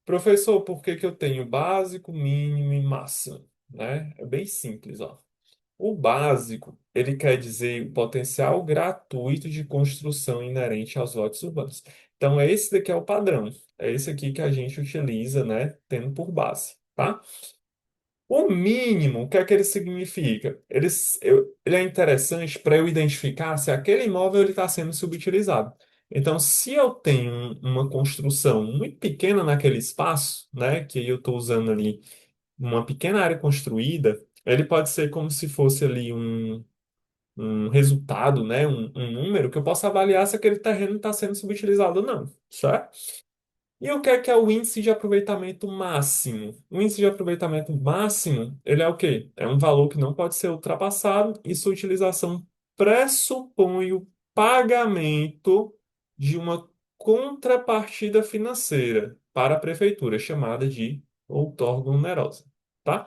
Professor, por que que eu tenho básico, mínimo e máximo? Né? É bem simples, ó. O básico, ele quer dizer o potencial gratuito de construção inerente aos lotes urbanos. Então, é esse daqui é o padrão. É esse aqui que a gente utiliza, né, tendo por base, tá? O mínimo, o que é que ele significa? Ele é interessante para eu identificar se aquele imóvel está sendo subutilizado. Então, se eu tenho uma construção muito pequena naquele espaço, né, que eu estou usando ali uma pequena área construída, ele pode ser como se fosse ali um resultado, né, um número que eu possa avaliar se aquele terreno está sendo subutilizado ou não, certo? E o que é o índice de aproveitamento máximo? O índice de aproveitamento máximo, ele é o quê? É um valor que não pode ser ultrapassado e sua utilização pressupõe o pagamento de uma contrapartida financeira para a prefeitura, chamada de outorga onerosa, tá?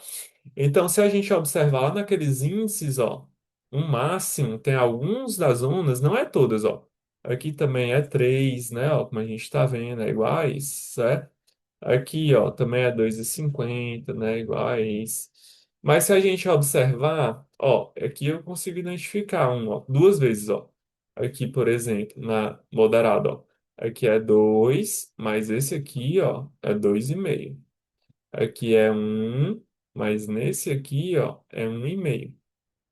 Então, se a gente observar lá naqueles índices, ó, um máximo, tem alguns das zonas, não é todas, ó. Aqui também é 3, né? Ó, como a gente está vendo, é iguais, certo? Aqui, ó, também é 2,50, né? Iguais. Mas se a gente observar, ó, aqui eu consigo identificar ó, duas vezes, ó. Aqui, por exemplo, na moderada, ó. Aqui é 2, mas esse aqui, ó, é 2,5. Aqui é 1, mas nesse aqui, ó, é 1,5. O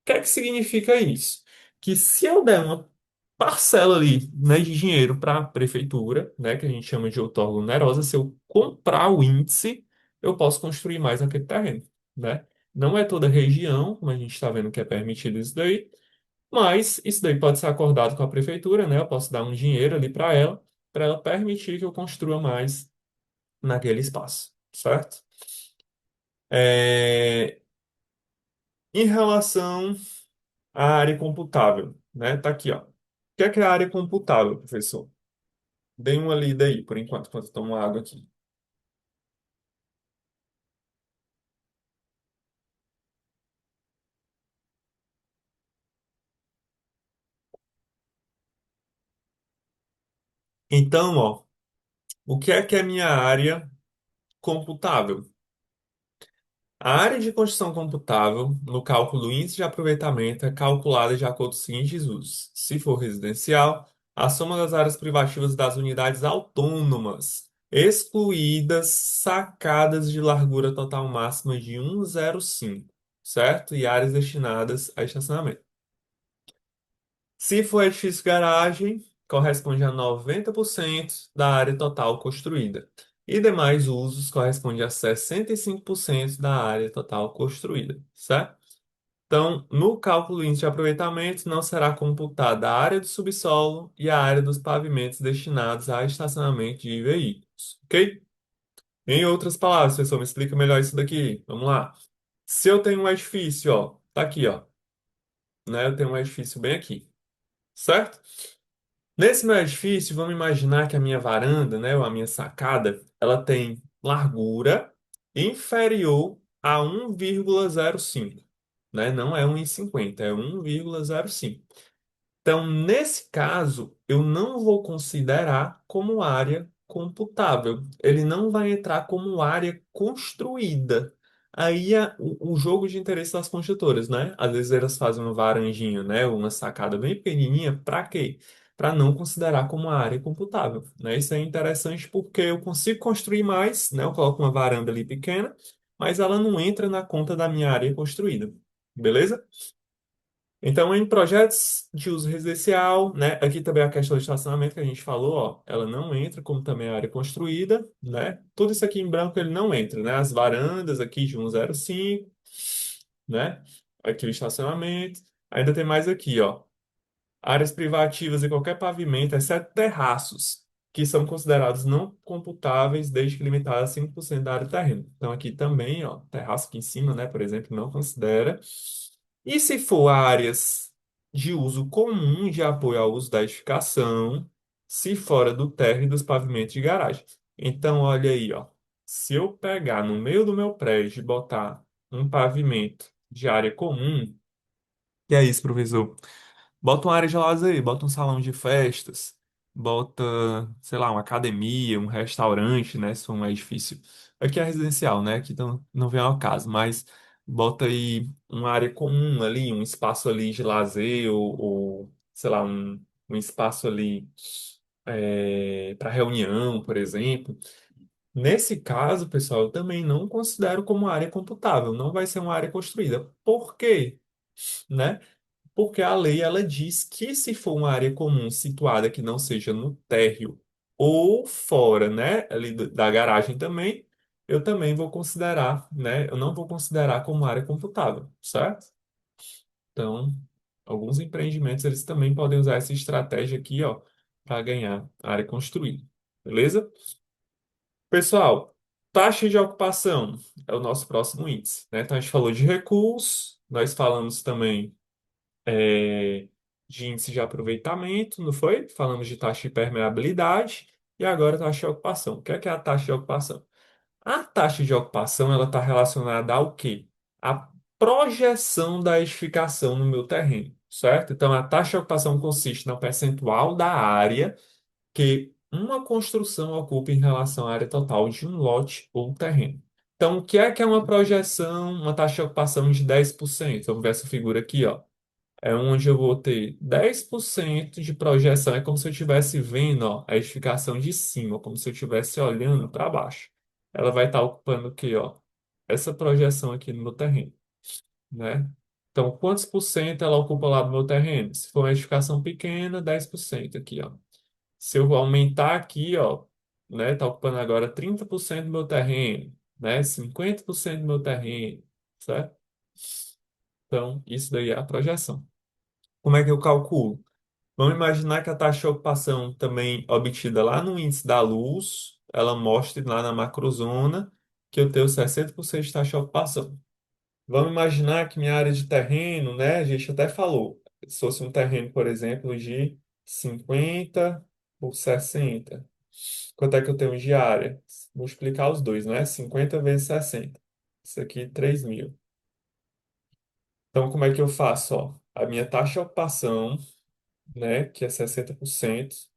que é que significa isso? Que se eu der uma parcela ali, né, de dinheiro para a prefeitura, né, que a gente chama de outorga onerosa, se eu comprar o índice, eu posso construir mais naquele terreno, né? Não é toda região, como a gente está vendo que é permitido isso daí, mas isso daí pode ser acordado com a prefeitura, né? Eu posso dar um dinheiro ali para ela permitir que eu construa mais naquele espaço, certo? É, Em relação à área computável, né? Tá aqui, ó. que é a área computável, professor? Dê uma lida aí, por enquanto eu tomo água aqui. Então, ó, o que é minha área computável? A área de construção computável, no cálculo do índice de aproveitamento, é calculada de acordo com os seguintes usos. Se for residencial, a soma das áreas privativas das unidades autônomas, excluídas sacadas de largura total máxima de 1,05, certo? E áreas destinadas a estacionamento. Se for edifício garagem, corresponde a 90% da área total construída. E demais usos corresponde a 65% da área total construída, certo? Então, no cálculo do índice de aproveitamento, não será computada a área do subsolo e a área dos pavimentos destinados a estacionamento de veículos, ok? Em outras palavras, pessoal, me explica melhor isso daqui. Vamos lá. Se eu tenho um edifício, ó, tá aqui, ó, né? Eu tenho um edifício bem aqui, certo? Nesse meu edifício, vamos imaginar que a minha varanda, né, ou a minha sacada, ela tem largura inferior a 1,05, né? Não é 1,50, é 1,05. Então, nesse caso, eu não vou considerar como área computável. Ele não vai entrar como área construída. Aí é o jogo de interesse das construtoras, né? Às vezes elas fazem uma varandinha, né? Uma sacada bem pequenininha. Para quê? Para não considerar como área computável, né? Isso é interessante porque eu consigo construir mais, né? Eu coloco uma varanda ali pequena, mas ela não entra na conta da minha área construída. Beleza? Então, em projetos de uso residencial, né, aqui também a questão do estacionamento que a gente falou, ó, ela não entra como também a área construída, né? Tudo isso aqui em branco ele não entra, né? As varandas aqui de 1,05, né? Aqui o estacionamento. Ainda tem mais aqui, ó. Áreas privativas e qualquer pavimento, exceto terraços, que são considerados não computáveis desde que limitados a 5% da área do terreno. Então, aqui também, ó, terraço aqui em cima, né, por exemplo, não considera. E se for áreas de uso comum de apoio ao uso da edificação, se fora do térreo e dos pavimentos de garagem. Então, olha aí, ó. Se eu pegar no meio do meu prédio e botar um pavimento de área comum, que é isso, professor? Bota uma área de lazer, bota um salão de festas, bota, sei lá, uma academia, um restaurante, né? Se for um edifício. Aqui é residencial, né? Aqui não vem ao caso, mas bota aí uma área comum ali, um espaço ali de lazer sei lá, um espaço ali para reunião, por exemplo. Nesse caso, pessoal, eu também não considero como área computável, não vai ser uma área construída. Por quê? Né? Porque a lei ela diz que se for uma área comum situada que não seja no térreo ou fora, né, ali da garagem também, eu também vou considerar, né, eu não vou considerar como área computável, certo? Então, alguns empreendimentos eles também podem usar essa estratégia aqui, ó, para ganhar área construída, beleza? Pessoal, taxa de ocupação é o nosso próximo índice, né? Então a gente falou de recursos, nós falamos também é, de índice de aproveitamento, não foi? Falamos de taxa de permeabilidade e agora taxa de ocupação. O que é a taxa de ocupação? A taxa de ocupação ela está relacionada ao quê? A projeção da edificação no meu terreno, certo? Então a taxa de ocupação consiste no percentual da área que uma construção ocupa em relação à área total de um lote ou terreno. Então, o que é uma projeção, uma taxa de ocupação de 10%? Vamos ver essa figura aqui, ó. É onde eu vou ter 10% de projeção. É como se eu estivesse vendo, ó, a edificação de cima, como se eu estivesse olhando para baixo. Ela vai estar ocupando o quê, ó? Essa projeção aqui no meu terreno, né? Então, quantos por cento ela ocupa lá do meu terreno? Se for uma edificação pequena, 10% aqui, ó. Se eu aumentar aqui, ó, né? Tá ocupando agora 30% do meu terreno, né? 50% do meu terreno, certo? Então, isso daí é a projeção. Como é que eu calculo? Vamos imaginar que a taxa de ocupação também obtida lá no índice da luz, ela mostre lá na macrozona que eu tenho 60% de taxa de ocupação. Vamos imaginar que minha área de terreno, né, a gente até falou, se fosse um terreno, por exemplo, de 50 por 60. Quanto é que eu tenho de área? Vou explicar os dois, né? 50 vezes 60. Isso aqui, 3.000. Então, como é que eu faço? Ó, a minha taxa de ocupação, né, que é 60%,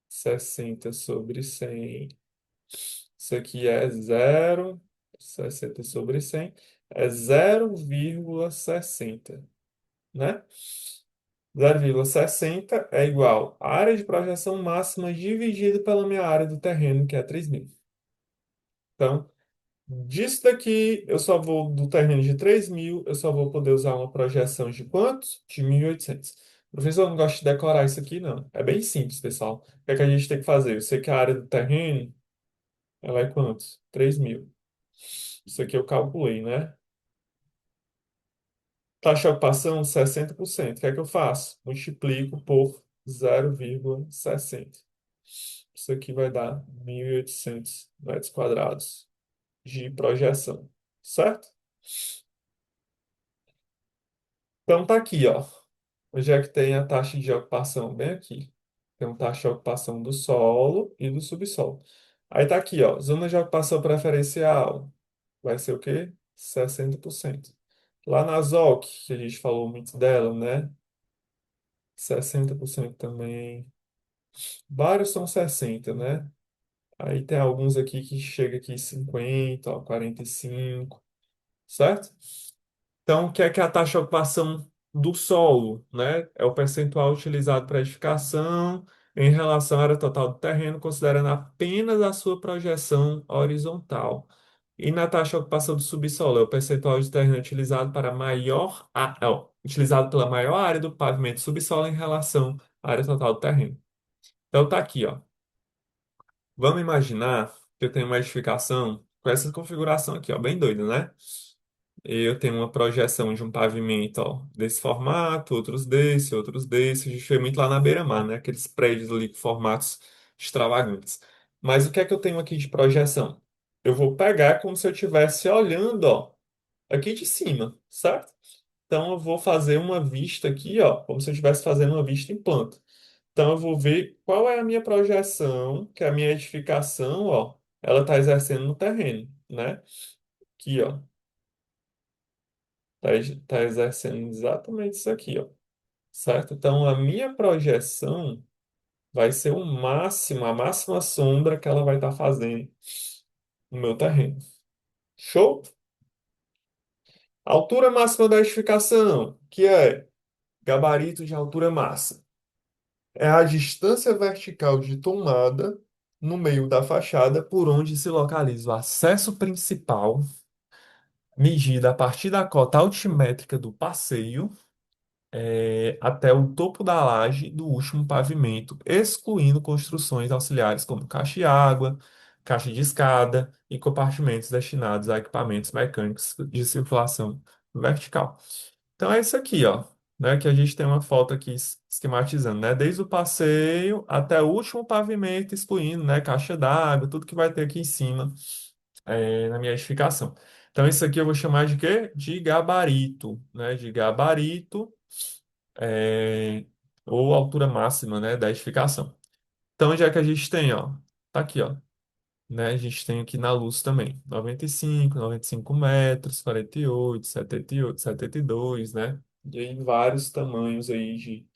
60 sobre 100. Isso aqui é 0,60 sobre 100 é 0,60, né? 0,60 é igual à área de projeção máxima dividida pela minha área do terreno, que é 3.000. Então, disso daqui, eu só vou, do terreno de 3.000, eu só vou poder usar uma projeção de quantos? De 1.800. Professor, eu não gosto de decorar isso aqui, não. É bem simples, pessoal. O que é que a gente tem que fazer? Eu sei que a área do terreno, ela é quantos? 3.000. Isso aqui eu calculei, né? Taxa de ocupação, 60%. O que é que eu faço? Multiplico por 0,60. Isso aqui vai dar 1.800 metros quadrados de projeção, certo? Então tá aqui, ó. Onde é que tem a taxa de ocupação? Bem aqui. Tem uma taxa de ocupação do solo e do subsolo. Aí tá aqui, ó. Zona de ocupação preferencial. Vai ser o quê? 60%. Lá na ZOC, que a gente falou muito dela, né? 60% também. Vários são 60, né? Aí tem alguns aqui que chega aqui 50, ó, 45, certo? Então, o que é a taxa de ocupação do solo, né? É o percentual utilizado para edificação em relação à área total do terreno, considerando apenas a sua projeção horizontal. E na taxa de ocupação do subsolo, é o percentual de terreno utilizado para maior, utilizado pela maior área do pavimento subsolo em relação à área total do terreno. Então tá aqui, ó. Vamos imaginar que eu tenho uma edificação com essa configuração aqui, ó, bem doida, né? Eu tenho uma projeção de um pavimento, ó, desse formato, outros desse. A gente vê muito lá na beira-mar, né? Aqueles prédios ali com formatos extravagantes. Mas o que é que eu tenho aqui de projeção? Eu vou pegar como se eu estivesse olhando, ó, aqui de cima, certo? Então eu vou fazer uma vista aqui, ó, como se eu estivesse fazendo uma vista em planta. Então, eu vou ver qual é a minha projeção, que é a minha edificação, ó, ela está exercendo no terreno, né? Aqui, ó, tá exercendo exatamente isso aqui, ó, certo? Então, a minha projeção vai ser o máximo, a máxima sombra que ela vai estar fazendo no meu terreno. Show? Altura máxima da edificação, que é gabarito de altura máxima. É a distância vertical de tomada no meio da fachada por onde se localiza o acesso principal, medida a partir da cota altimétrica do passeio, até o topo da laje do último pavimento, excluindo construções auxiliares como caixa de água, caixa de escada e compartimentos destinados a equipamentos mecânicos de circulação vertical. Então é isso aqui, ó, né, que a gente tem uma foto aqui esquematizando, né, desde o passeio até o último pavimento, excluindo, né, caixa d'água, tudo que vai ter aqui em cima, na minha edificação. Então isso aqui eu vou chamar de quê? De gabarito, né, de gabarito, é, ou altura máxima, né, da edificação. Então onde é que a gente tem, ó? Tá aqui, ó, né? A gente tem aqui na luz também, 95 metros, 48, 78, 72, né? E aí vários tamanhos aí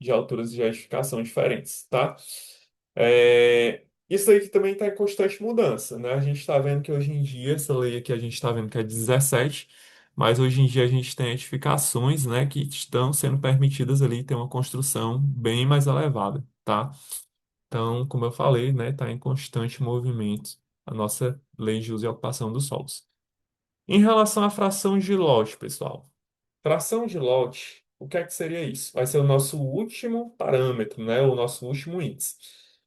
de alturas de edificação diferentes, tá? Isso aí que também está em constante mudança, né? A gente está vendo que hoje em dia, essa lei aqui a gente está vendo que é 17, mas hoje em dia a gente tem edificações, né, que estão sendo permitidas ali ter uma construção bem mais elevada, tá? Então, como eu falei, né, está em constante movimento a nossa lei de uso e ocupação dos solos. Em relação à fração de lote, pessoal, fração de lote, o que é que seria isso? Vai ser o nosso último parâmetro, né, o nosso último índice.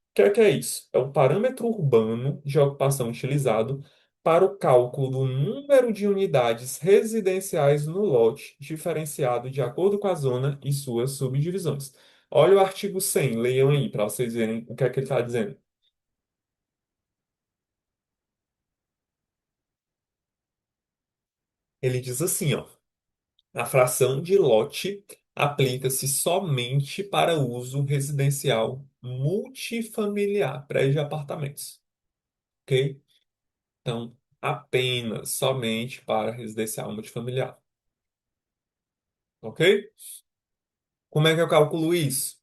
O que é isso? É o parâmetro urbano de ocupação utilizado para o cálculo do número de unidades residenciais no lote, diferenciado de acordo com a zona e suas subdivisões. Olha o artigo 100, leiam aí para vocês verem o que é que ele está dizendo. Ele diz assim, ó, a fração de lote aplica-se somente para uso residencial multifamiliar, prédio de apartamentos, ok? Então, apenas, somente para residencial multifamiliar, ok? Como é que eu calculo isso?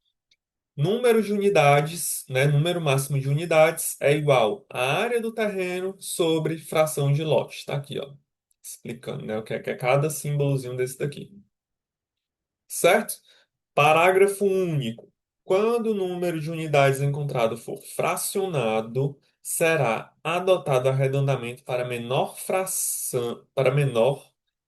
Número de unidades, né, número máximo de unidades é igual à área do terreno sobre fração de lote. Está aqui, ó, explicando, né, o que é cada símbolozinho desse daqui. Certo? Parágrafo único. Quando o número de unidades encontrado for fracionado, será adotado arredondamento para menor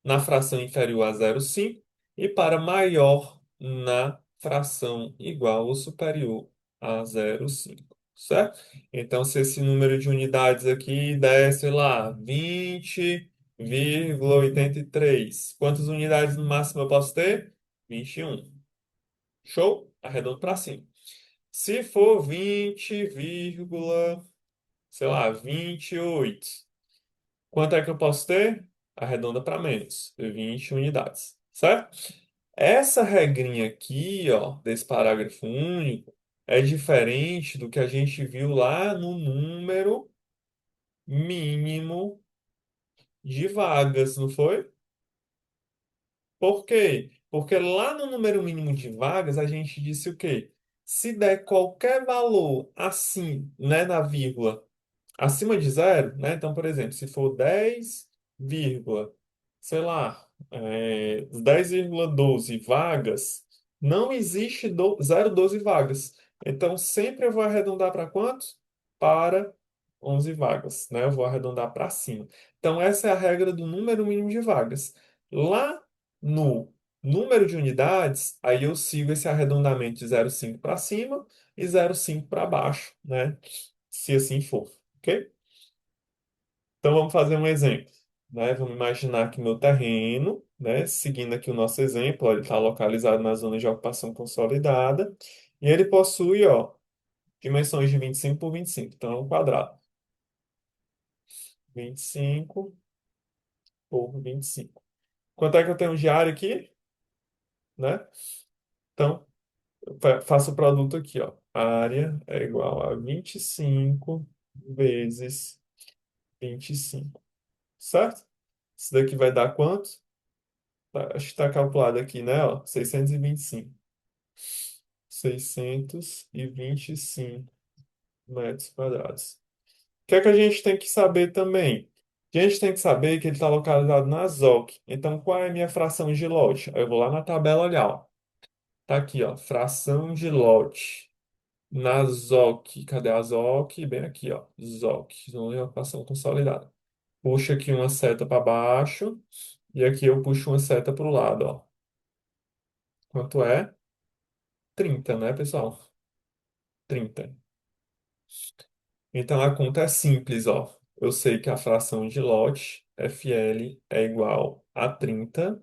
na fração inferior a 0,5 e para maior na fração igual ou superior a 0,5. Certo? Então, se esse número de unidades aqui der, sei lá, 20,83, quantas unidades no máximo eu posso ter? 21. Show? Arredondo para cima. Se for 20, sei lá, 28, quanto é que eu posso ter? Arredonda para menos, 20 unidades, certo? Essa regrinha aqui, ó, desse parágrafo único, é diferente do que a gente viu lá no número mínimo de vagas, não foi? Por quê? Porque lá no número mínimo de vagas a gente disse o quê? Se der qualquer valor assim, né, na vírgula, acima de zero, né? Então, por exemplo, se for 10, vírgula, sei lá, 10,12 vagas, não existe 0,12 vagas. Então, sempre eu vou arredondar para quantos? Para 11 vagas, né? Eu vou arredondar para cima. Então, essa é a regra do número mínimo de vagas. Lá no número de unidades, aí eu sigo esse arredondamento de 0,5 para cima e 0,5 para baixo, né? Se assim for, ok? Então vamos fazer um exemplo, né? Vamos imaginar que meu terreno, né? Seguindo aqui o nosso exemplo, ó, ele está localizado na zona de ocupação consolidada e ele possui, ó, dimensões de 25 por 25, então é um quadrado. 25 por 25. Quanto é que eu tenho de área aqui, né? Então, faço o produto aqui, ó. Área é igual a 25 vezes 25, certo? Isso daqui vai dar quanto? Acho que está calculado aqui, né? Ó, 625. 625 metros quadrados. O que é que a gente tem que saber também? A gente tem que saber que ele está localizado na ZOC. Então, qual é a minha fração de lote? Eu vou lá na tabela olhar, ó. Tá aqui, ó. Fração de lote. Na ZOC. Cadê a ZOC? Bem aqui, ó. ZOC. Zona de ocupação consolidada. Puxa aqui uma seta para baixo. E aqui eu puxo uma seta para o lado, ó. Quanto é? 30, né, pessoal? 30. Então a conta é simples, ó. Eu sei que a fração de lote, FL, é igual a 30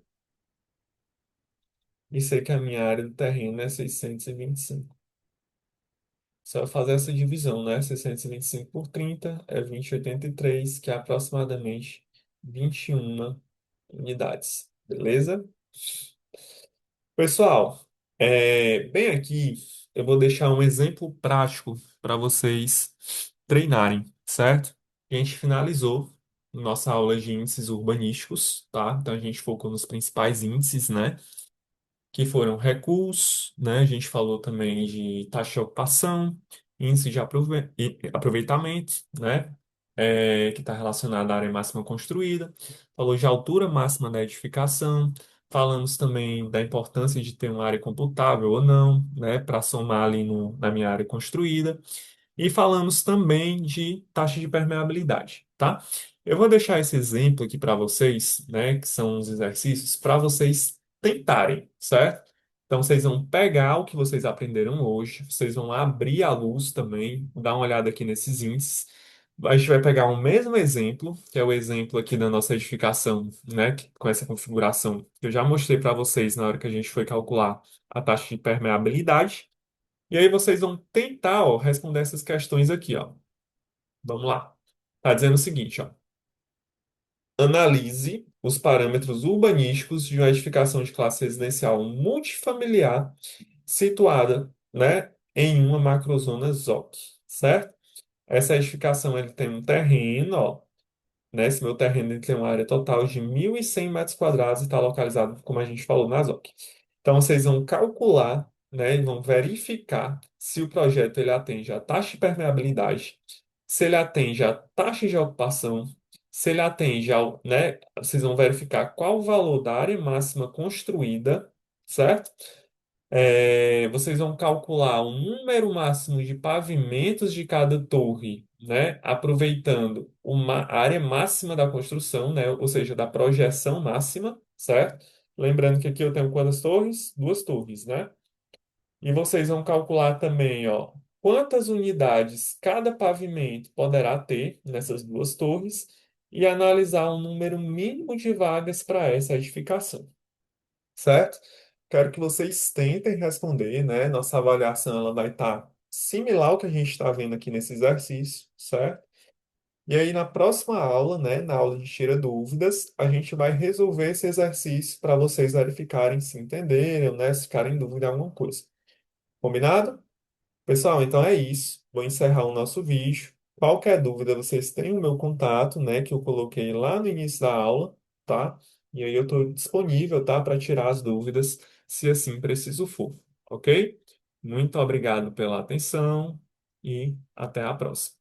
e sei que a minha área do terreno é 625. Só fazer essa divisão, né? 625 por 30 é 20,83, que é aproximadamente 21 unidades. Beleza? Pessoal, bem aqui eu vou deixar um exemplo prático para vocês treinarem, certo? A gente finalizou nossa aula de índices urbanísticos, tá? Então a gente focou nos principais índices, né? Que foram recuos, né? A gente falou também de taxa de ocupação, índice de aproveitamento, né? Que está relacionado à área máxima construída. Falou de altura máxima da edificação. Falamos também da importância de ter uma área computável ou não, né? Para somar ali na minha área construída. E falamos também de taxa de permeabilidade, tá? Eu vou deixar esse exemplo aqui para vocês, né, que são os exercícios, para vocês tentarem, certo? Então, vocês vão pegar o que vocês aprenderam hoje, vocês vão abrir a luz também, dar uma olhada aqui nesses índices. A gente vai pegar o mesmo exemplo, que é o exemplo aqui da nossa edificação, né, com essa configuração que eu já mostrei para vocês na hora que a gente foi calcular a taxa de permeabilidade. E aí vocês vão tentar, ó, responder essas questões aqui, ó. Vamos lá. Tá dizendo o seguinte, ó. Analise os parâmetros urbanísticos de uma edificação de classe residencial multifamiliar situada, né, em uma macrozona ZOC, certo? Essa edificação ele tem um terreno, ó, né? Esse meu terreno ele tem uma área total de 1.100 metros quadrados e está localizado, como a gente falou, na ZOC. Então, vocês vão calcular, né, e vão verificar se o projeto ele atende a taxa de permeabilidade, se ele atende a taxa de ocupação, se ele atende ao, né, vocês vão verificar qual o valor da área máxima construída, certo? Vocês vão calcular o número máximo de pavimentos de cada torre, né? Aproveitando a área máxima da construção, né? Ou seja, da projeção máxima, certo? Lembrando que aqui eu tenho quantas torres? Duas torres, né? E vocês vão calcular também, ó, quantas unidades cada pavimento poderá ter nessas duas torres e analisar o número mínimo de vagas para essa edificação, certo? Quero que vocês tentem responder, né? Nossa avaliação ela vai estar similar ao que a gente está vendo aqui nesse exercício, certo? E aí na próxima aula, né, na aula de tira dúvidas, a gente vai resolver esse exercício para vocês verificarem se entenderam, né, se ficarem em dúvida em alguma coisa. Combinado? Pessoal, então é isso. Vou encerrar o nosso vídeo. Qualquer dúvida, vocês têm o meu contato, né, que eu coloquei lá no início da aula, tá? E aí eu estou disponível, tá, para tirar as dúvidas, se assim preciso for, ok? Muito obrigado pela atenção e até a próxima.